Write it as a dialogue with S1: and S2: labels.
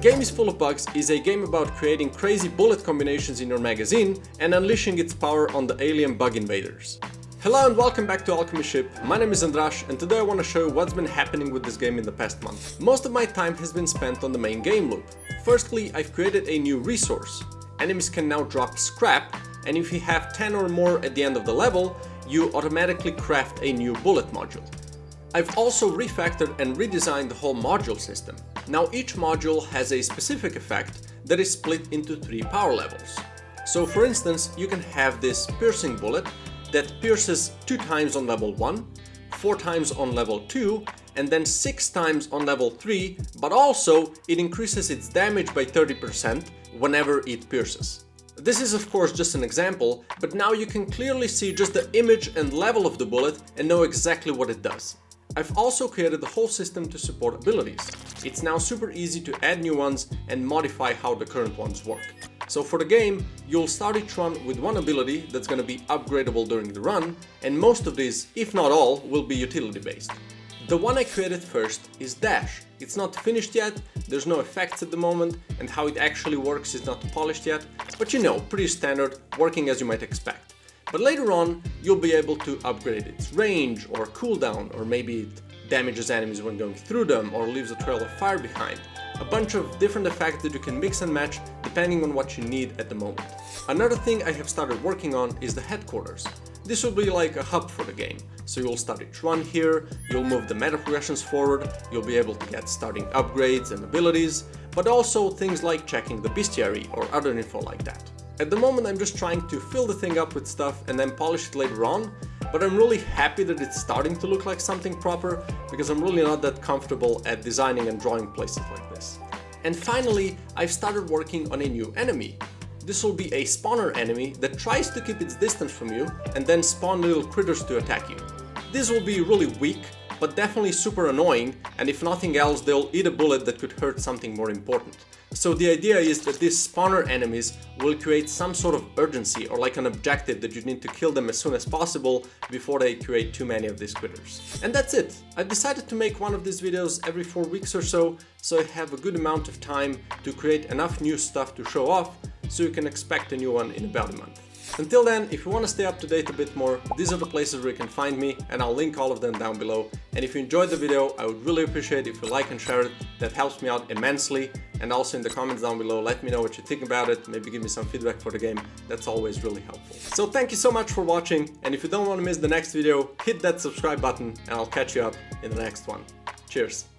S1: Game is Full of Bugs is a game about creating crazy bullet combinations in your magazine and unleashing its power on the alien bug invaders. Hello and welcome back to Alchemy Ship. My name is Andrash and today I want to show you what's been happening with this game in the past month. Most of my time has been spent on the main game loop. Firstly, I've created a new resource. Enemies can now drop scrap, and if you have 10 or more at the end of the level, you automatically craft a new bullet module. I've also refactored and redesigned the whole module system. Now each module has a specific effect that is split into 3 power levels. So for instance, you can have this piercing bullet that pierces 2 times on level 1, 4 times on level 2, and then 6 times on level 3, but also it increases its damage by 30% whenever it pierces. This is of course just an example, but now you can clearly see just the image and level of the bullet and know exactly what it does. I've also created the whole system to support abilities. It's now super easy to add new ones and modify how the current ones work. So for the game, you'll start each run with one ability that's going to be upgradable during the run, and most of these, if not all, will be utility based. The one I created first is Dash. It's not finished yet, there's no effects at the moment, and how it actually works is not polished yet, but you know, pretty standard, working as you might expect. But later on, you'll be able to upgrade its range or cooldown, or maybe it damages enemies when going through them or leaves a trail of fire behind. A bunch of different effects that you can mix and match depending on what you need at the moment. Another thing I have started working on is the headquarters. This will be like a hub for the game. So you'll start each run here, you'll move the meta progressions forward, you'll be able to get starting upgrades and abilities, but also things like checking the bestiary or other info like that. At the moment I'm just trying to fill the thing up with stuff and then polish it later on, but I'm really happy that it's starting to look like something proper because I'm really not that comfortable at designing and drawing places like this. And finally, I've started working on a new enemy. This will be a spawner enemy that tries to keep its distance from you and then spawn little critters to attack you. This will be really weak, but definitely super annoying, and if nothing else, they'll eat a bullet that could hurt something more important. So the idea is that these spawner enemies will create some sort of urgency or like an objective that you need to kill them as soon as possible before they create too many of these critters. And that's it. I decided to make one of these videos every 4 weeks or so I have a good amount of time to create enough new stuff to show off, so you can expect a new one in about a month. Until then, if you want to stay up to date a bit more, these are the places where you can find me, and I'll link all of them down below. And if you enjoyed the video, I would really appreciate if you like and share it. That helps me out immensely. And also in the comments down below, let me know what you think about it, maybe give me some feedback for the game. That's always really helpful. So thank you so much for watching, and if you don't want to miss the next video, hit that subscribe button and I'll catch you up in the next one. Cheers!